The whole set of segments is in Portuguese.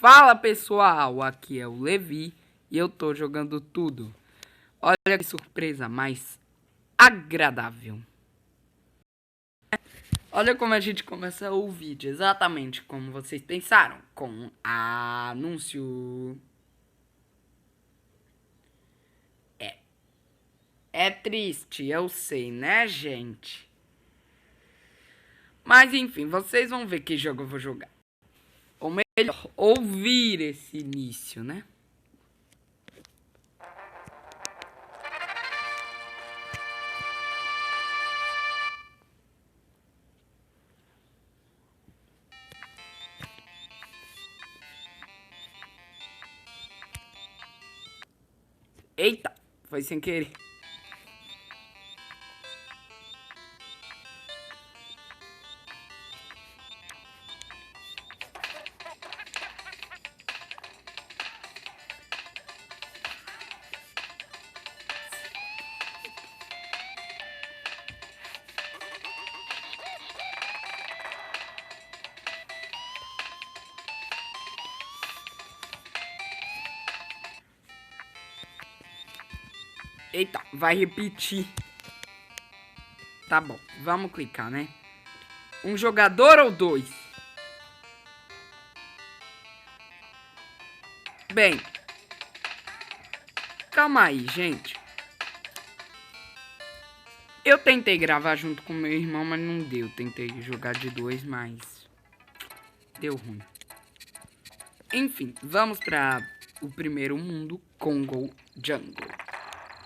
Fala pessoal, aqui é o Levi e eu tô jogando tudo. Olha que surpresa mais agradável. Olha como a gente começa o vídeo, exatamente como vocês pensaram, com anúncio. É triste, eu sei, né, gente? Mas enfim, vocês vão ver que jogo eu vou jogar. Ou melhor, ouvir esse início, né? Eita, foi sem querer. Eita, vai repetir. Tá bom, vamos clicar, né? Um jogador ou dois? Bem, calma aí, gente. Eu tentei gravar junto com meu irmão, mas não deu. Tentei jogar de dois, mas deu ruim. Enfim, vamos para o primeiro mundo, Congo Jungle.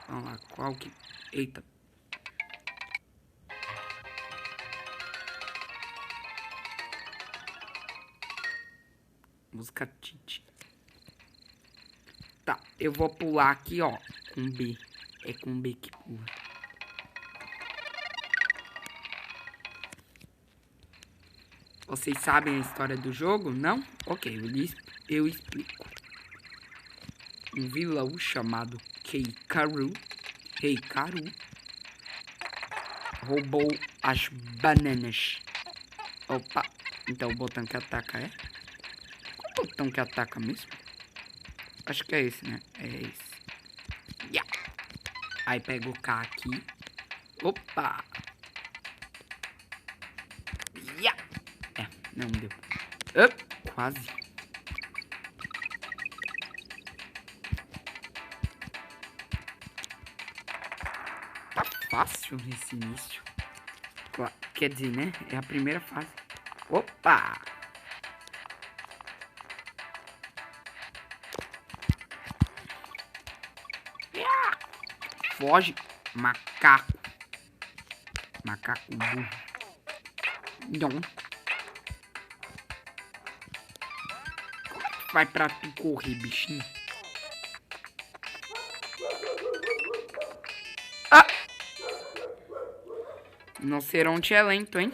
Vamos lá, qual que... Eita. Música Tite. Tá, eu vou pular aqui, ó, com B. É com B que pula. Vocês sabem a história do jogo? Não? Ok, eu explico. Um vilão chamado Heikaru roubou as bananas. Opa, então o botão que ataca é? Qual botão que ataca mesmo? Acho que é esse, né? É esse. Yeah. Aí pega o K aqui. Opa! Yeah. É, não deu. Quase. Tá fácil nesse início. Quer dizer, né? É a primeira fase. Opa! Yeah. Foge, macaco. Macaco burro. Não. Vai pra tu correr, bichinho. Ah! Rinoceronte é lento, hein?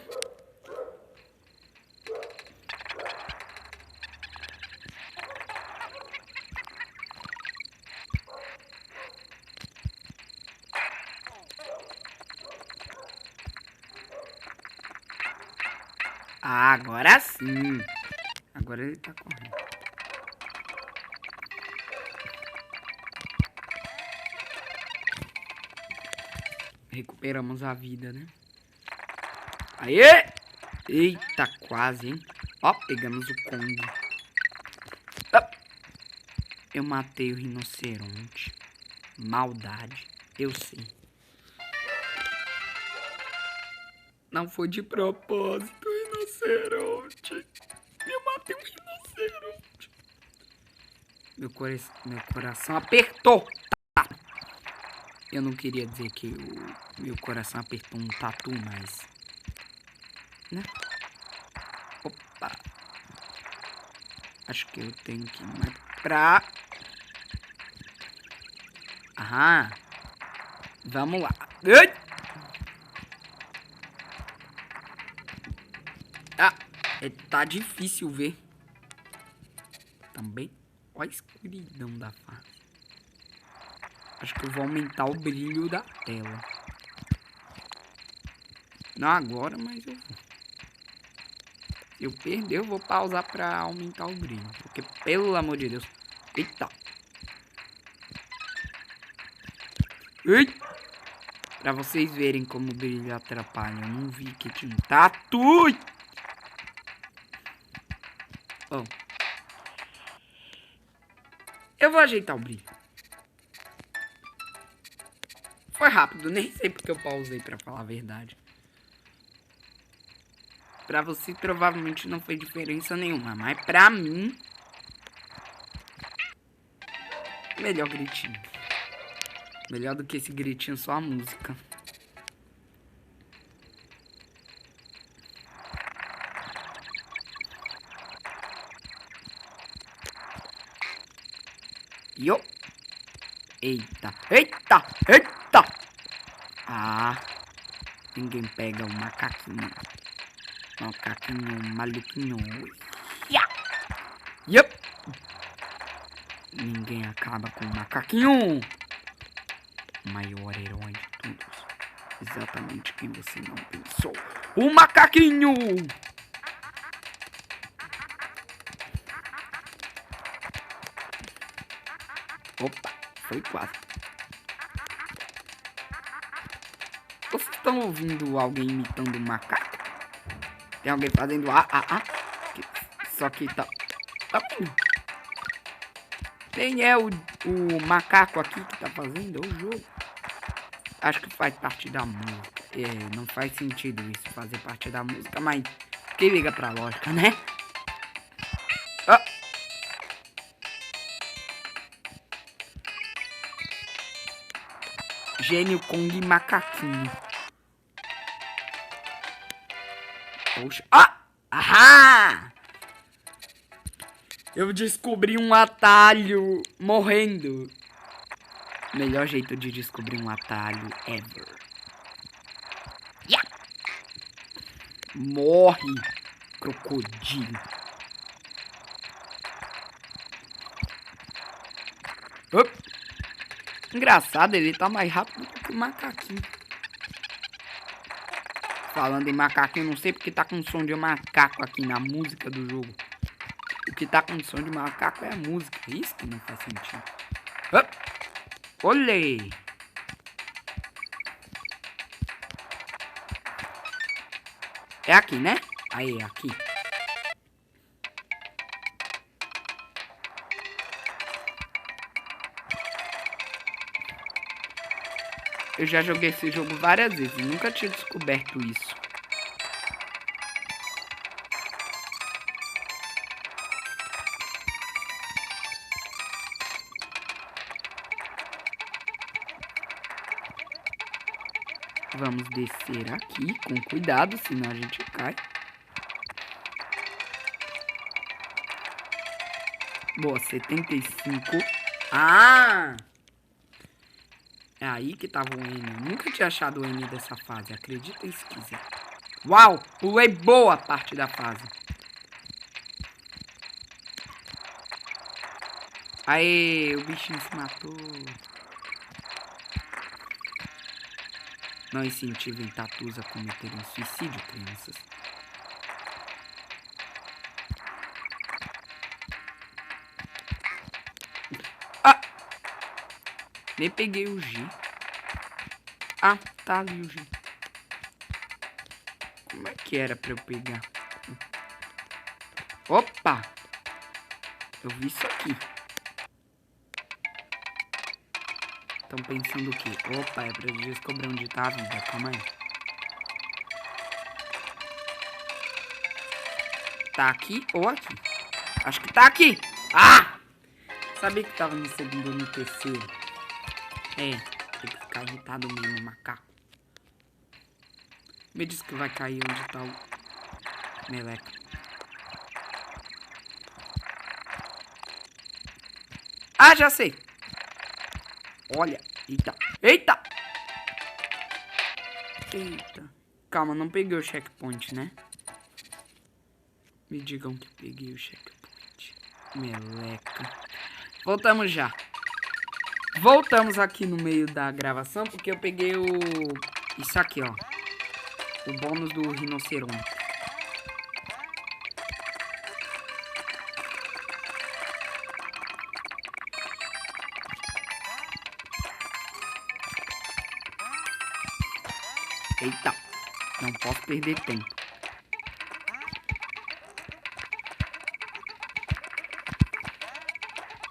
Ah, agora sim. Agora ele tá correndo. Recuperamos a vida, né? Aê! Eita, quase, hein? Ó, pegamos o Kong. Eu matei o rinoceronte. Maldade, eu sei. Não foi de propósito, rinoceronte. Eu matei um rinoceronte. Meu coração apertou. Tá. Eu não queria dizer que o meu coração apertou um tatu, mas... né? Opa. Acho que eu tenho que ir mais pra... Aham. Vamos lá. Ah, tá difícil ver. Também. Olha a escuridão da fase. Acho que eu vou aumentar o brilho da tela. Não agora, mas eu vou. Se eu perder, eu vou pausar pra aumentar o brilho. Porque, pelo amor de Deus. Eita. Eita. Pra vocês verem como o brilho atrapalha. Eu não vi que tinha um tatu. Oh. Eu vou ajeitar o brilho. Foi rápido, nem sei porque eu pausei pra falar a verdade. Pra você provavelmente não fez diferença nenhuma, mas pra mim... Melhor gritinho. Melhor do que esse gritinho, só a música. Yo. Eita, eita, eita. Ah, ninguém pega o macaquinho. Macaquinho maluquinho. Yeah. Yup. Ninguém acaba com o macaquinho. Maior herói de todos. Exatamente quem você não pensou. O macaquinho. Opa, foi quase. Vocês estão ouvindo alguém imitando um macaco? Tem alguém fazendo só que tá quem é o macaco aqui que tá fazendo o jogo? Acho que faz parte da música. É, não faz sentido isso fazer parte da música, mas quem liga pra lógica, né? Ah. Gênio Kong macaquinho. Poxa. Ah! Ahá! Eu descobri um atalho morrendo. Melhor jeito de descobrir um atalho ever. Yeah! Morre, crocodilo. Op. Engraçado, ele tá mais rápido que o macaquinho. Falando em macaquinho, não sei porque tá com som de macaco aqui na música do jogo. O que tá com som de macaco é a música. Isso que não faz sentido. Olê! É aqui, né? Aí, é aqui. Eu já joguei esse jogo várias vezes. Nunca tinha descoberto isso. Vamos descer aqui com cuidado, senão a gente cai. Boa, 75. Ah! É aí que tava o N. Eu nunca tinha achado o N dessa fase. Acredita se quiser. Uau! Pulei boa parte da fase. Aê! O bichinho se matou. Não incentivem tatus a cometerem suicídio, crianças. Ah! Nem peguei o G. Ah, tá ali o G. Como é que era pra eu pegar? Opa! Eu vi isso aqui. Estão pensando o quê? Opa, é pra descobrir onde tá a vida. Calma aí. Tá aqui ou aqui? Acho que tá aqui. Ah! Sabia que tava no segundo ou no terceiro. É, tem que ficar irritado mesmo, macaco. Me diz que vai cair onde tá o meleca. Ah, já sei. Olha, eita, eita. Eita. Calma, não peguei o checkpoint, né? Me digam que peguei o checkpoint. Meleca. Voltamos já. Voltamos aqui no meio da gravação, porque eu peguei o... Isso aqui, ó. O bônus do rinoceronte. Eita. Não posso perder tempo.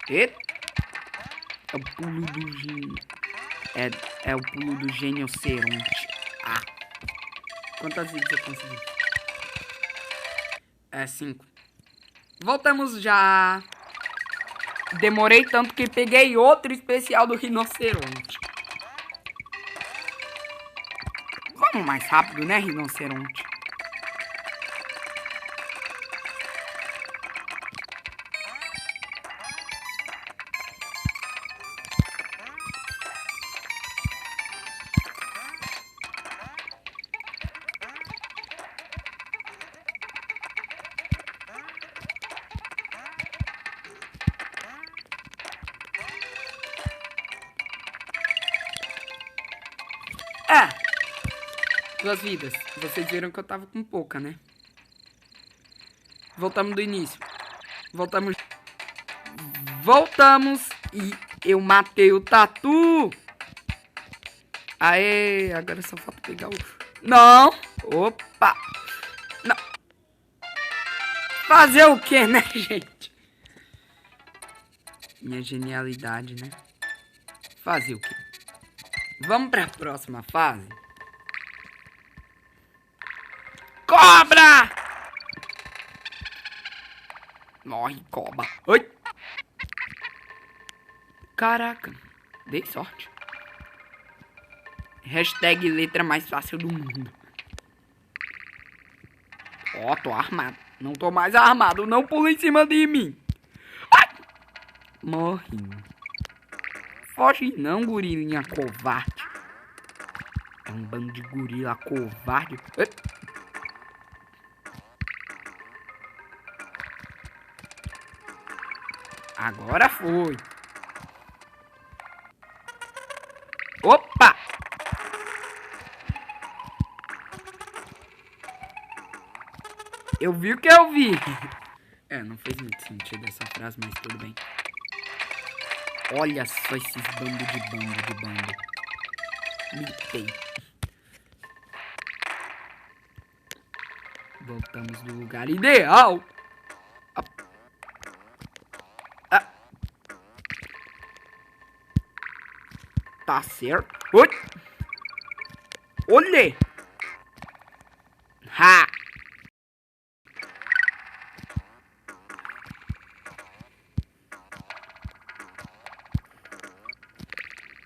Eita. É o pulo do gênio. É o pulo do rinoceronte. Ah. Quantas vezes eu consegui? É 5. Voltamos já. Demorei tanto que peguei outro especial do rinoceronte. Vamos mais rápido, né, rinoceronte? É. 2 vidas. Vocês viram que eu tava com pouca, né? Voltamos do início. Voltamos e eu matei o tatu. Aê, agora só falta pegar o... Não. Opa. Não. Fazer o que, né, gente? Minha genialidade, né? Fazer o que? Vamos pra próxima fase? Cobra! Morre, cobra. Oi! Caraca, dei sorte. Hashtag letra mais fácil do mundo. Ó, tô armado. Não tô mais armado. Não pula em cima de mim. Ai! Morri. Foge não, gorilinha covarde. É um bando de gorila covarde. Ai! Agora foi. Opa! Eu vi o que eu vi. É, não fez muito sentido essa frase, mas tudo bem. Olha só esses bandos de bando. Mitei. Voltamos do lugar ideal. Tá certo. Oi. Olê. Ha.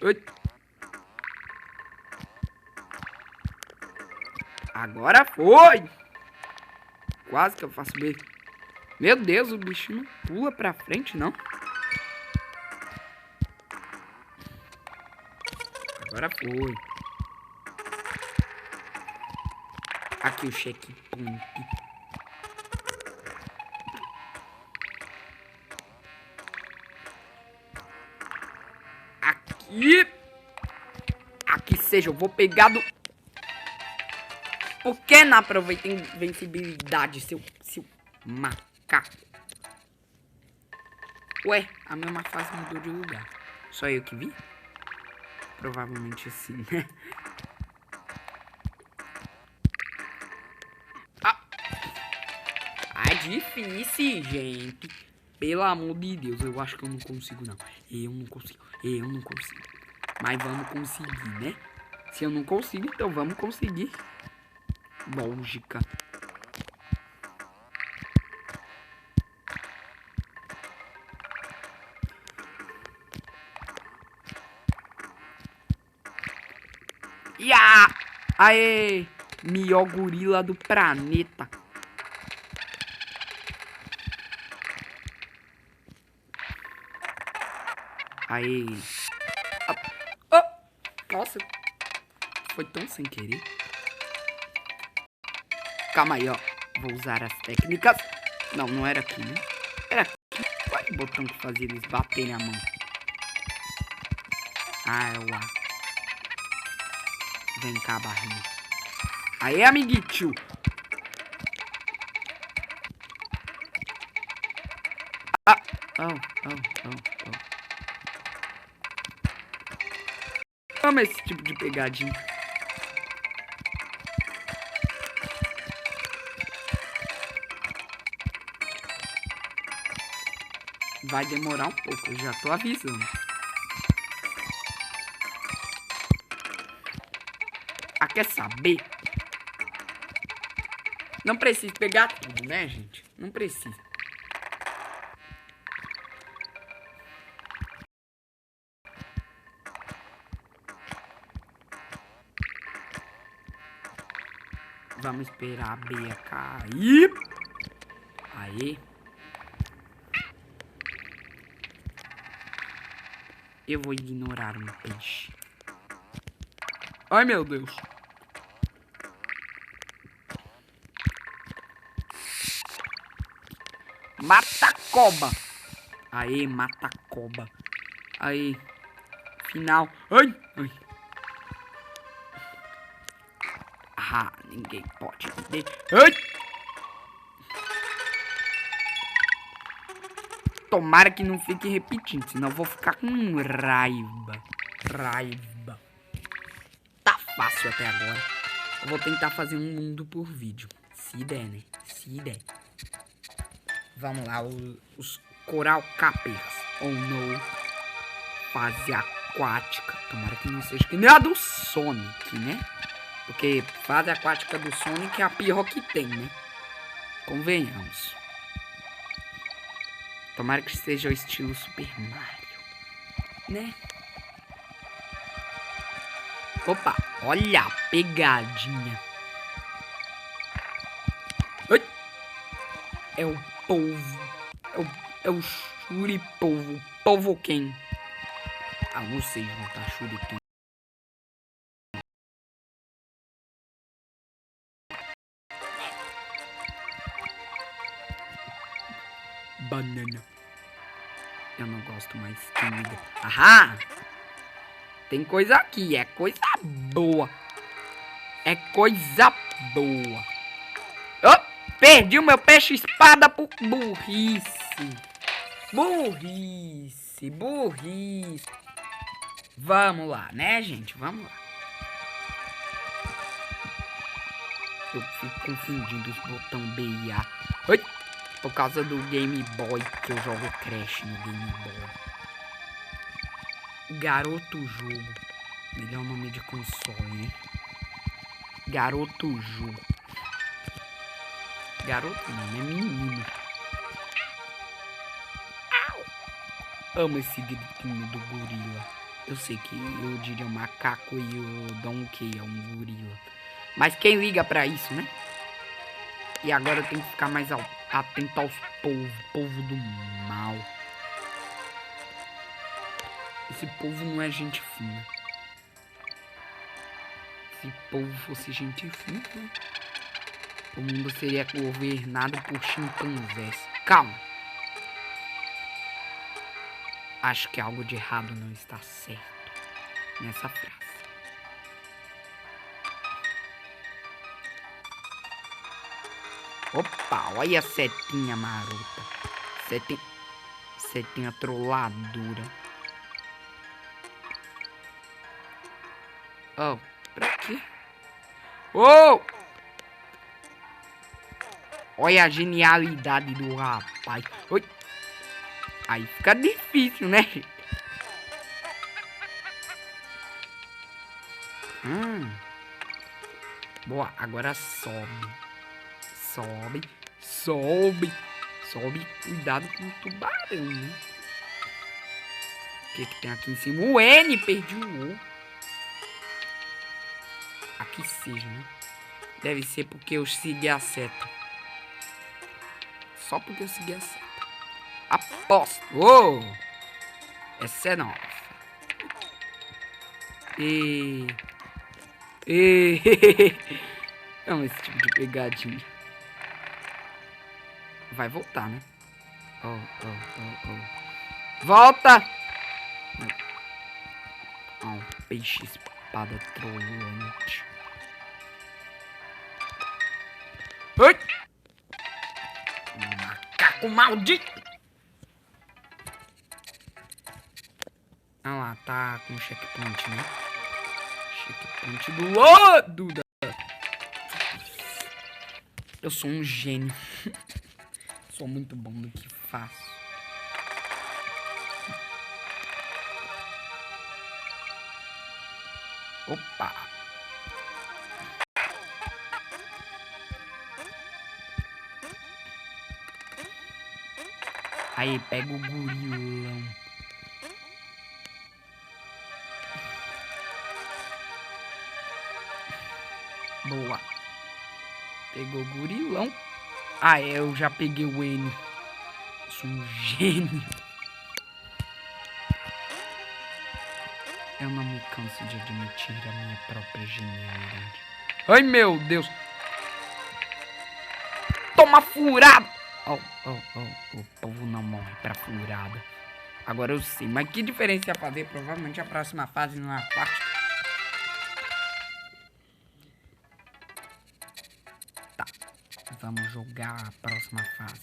Oi. Agora foi. Quase que eu faço B. Meu Deus, o bichinho não pula pra frente, não. Agora foi. Aqui o checkpoint. Aqui seja, eu vou pegar do... Por que não aproveita invencibilidade, seu macaco? Ué, a mesma fase mudou de lugar. Só eu que vi? Provavelmente sim, né? É difícil, gente. Pelo amor de Deus, eu acho que eu não consigo, não. Eu não consigo. Mas vamos conseguir, né? Se eu não consigo, então vamos conseguir. Lógica. Ya! Aê! Melhor gorila do planeta. Aê! Nossa! Foi tão sem querer. Calma aí, ó. Vou usar as técnicas. Não, não era aqui, né? Era aqui. Qual é o botão que fazia eles baterem a mão? Ah, é o A. Vem cá, barrinha. Aê, amiguinho. Ah, oh. Amo esse tipo de pegadinha. vai demorar um pouco, eu já tô avisando. Ah, quer saber? Não precisa pegar tudo, né, gente? Não precisa. Vamos esperar a Beia cair. Aí. Eu vou ignorar um peixe. Ai, meu Deus. Mata a cobra. Aí, mata a cobra. Aí. Final. Ai, ai. Ah, ninguém pode me ai. Tomara que não fique repetindo, senão eu vou ficar com raiva. Raiva. Tá fácil até agora. Eu vou tentar fazer um mundo por vídeo. Se der, né? Se der. Vamos lá, os coral capers. Ou não. Fase aquática. Tomara que não seja que nem a do Sonic, né? Porque fase aquática do Sonic é a pior que tem, né? Convenhamos. Tomara que seja o estilo Super Mario, né? Opa, olha a pegadinha. Ai. É o polvo. É o Shuripolvo. Polvo quem? Ah, não sei juntar Shuriken. Banana. Eu não gosto mais de comida. Ahá! Tem coisa aqui. É coisa boa. É coisa boa. Oh, perdi o meu peixe espada por burrice. Burrice. Burrice. Vamos lá, né, gente? Vamos lá. Eu fico confundindo os botões B e A. Oi! Por causa do Game Boy, que eu jogo Crash no Game Boy. Garoto Jogo. Melhor nome de console, né? Garoto Jogo. Garoto não, é menino. Au! Amo esse gritinho do gorila. Eu sei que eu diria o macaco e o Donkey é um gorila. Mas quem liga pra isso, né? E agora eu tenho que ficar mais atento aos povo do mal. Esse povo não é gente fina. Se povo fosse gente fina, né? O mundo seria governado por chimpanzés. Calma. Acho que algo de errado não está certo nessa frase. Opa, olha a setinha marota. Setinha trolladura. Oh, pra quê? Oh! Olha a genialidade do rapaz. Oi. Aí fica difícil, né? Boa, agora sobe. Sobe. Sobe. Sobe. Cuidado com o tubarão, né? O que tem aqui em cima? O N, perdi o O. Aqui seja, né? Deve ser porque eu segui a seta. Só porque eu segui a seta. Aposto. Oh! Essa é nova. E amo esse tipo de pegadinha. Vai voltar, né? Oh. Volta! Um peixe espada trolante. Ai! Macaco maldito! Ah lá, tá com checkpoint, né? Checkpoint do lado da... Eu sou um gênio. Sou muito bom no que faço. Opa. Aí, pega o gorilão. Boa. Pegou o gorilão. Ah, eu já peguei o N. Sou um gênio. Eu não me canso de admitir a minha própria genialidade. Ai, meu Deus. Toma furada. O povo não morre pra furada. Agora eu sei. Mas que diferença ia fazer? Provavelmente a próxima fase não é a parte. Tá. Vamos jogar a próxima fase.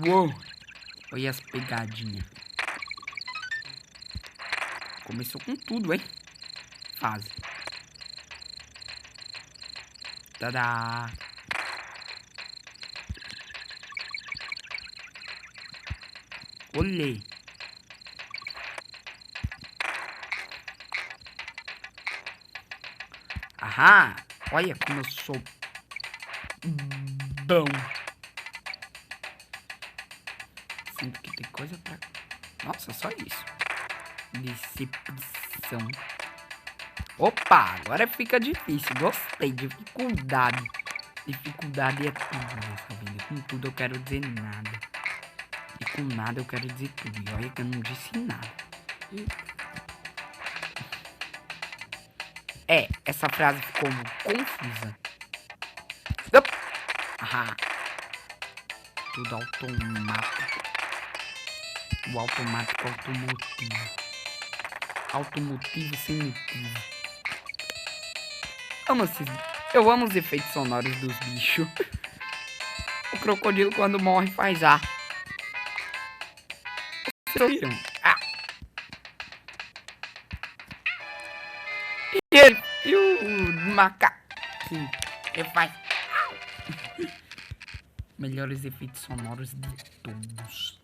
Uou. Olha as pegadinhas. Começou com tudo, hein? Fase. Tadá. Olhei. Aham. Olha como eu sou bom. Sinto que tem coisa pra... Nossa, só isso. Decepção. Opa, agora fica difícil. Gostei. Dificuldade. Dificuldade é tudo nessa vida. Com tudo eu quero dizer nada. E com nada eu quero dizer tudo. E olha que eu não disse nada. Essa frase ficou confusa. Ah, tudo automático. O automático automotivo. Automotivo sem motivo. Eu amo os efeitos sonoros dos bichos. O crocodilo quando morre faz ar. Vocês ouviram? Ah. E o macaco? Ele faz... Melhores efeitos sonoros de todos.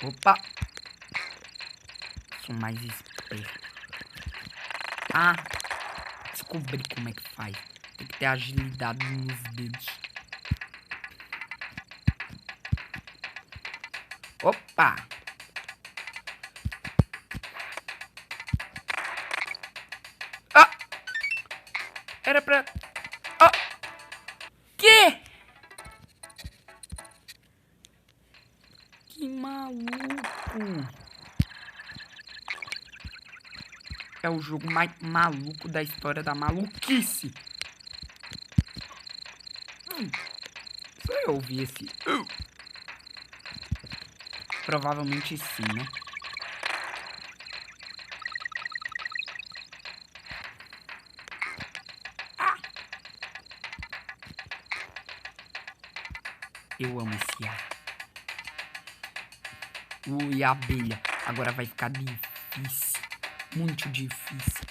Opa! Sou mais esperto. Ah! Descobri como é que faz. Tem que ter agilidade nos dedos. Opa! Ah! Era pra... Ah! Que? Que maluco! É o jogo mais maluco da história da maluquice. Só eu ouvi esse... Provavelmente sim, né? Eu amo esse ar. Ui, abelha. Agora vai ficar difícil. Muito difícil.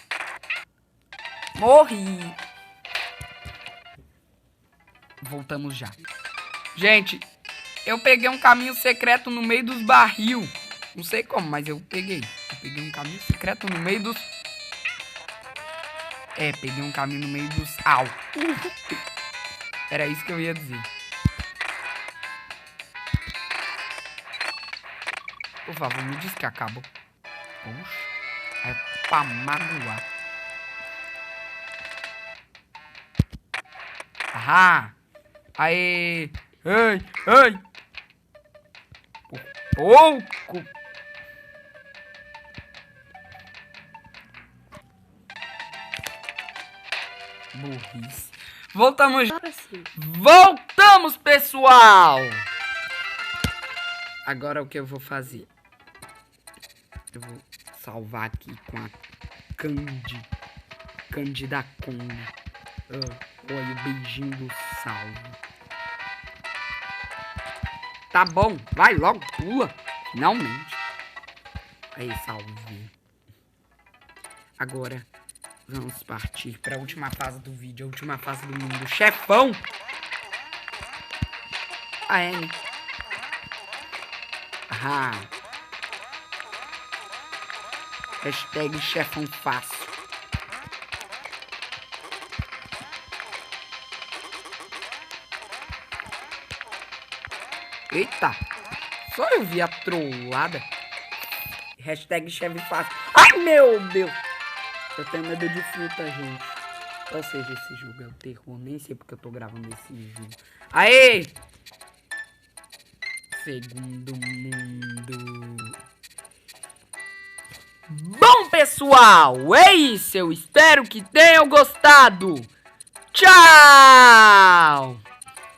Morri. Voltamos já. Gente, eu peguei um caminho secreto no meio dos barril. Não sei como, mas eu peguei. Eu peguei um caminho secreto no meio dos... peguei um caminho no meio dos... Au. Era isso que eu ia dizer. Por favor, me diz que acabou. Oxe. É pra magoar. Ahá. Aê. Ei, ei. Por pouco. Burrice. Voltamos. Voltamos, pessoal. Agora o que eu vou fazer? Eu vou salvar aqui com a Cândida Conde. Olha o beijinho do salvo. Tá bom, vai logo, pula. Finalmente. Aí, salve. Agora, vamos partir para a última fase do vídeo. A última fase do mundo. Chefão! Ah, é, né? Ah. Hashtag chefão fácil. Eita! Só eu vi a trollada. Hashtag chefe fácil. Ai, meu Deus! Eu tenho medo de fruta, gente. Ou seja, esse jogo é o terror. Nem sei porque eu tô gravando esse jogo. Aê! Segundo mundo. Bom, pessoal, é isso. Eu espero que tenham gostado. Tchau!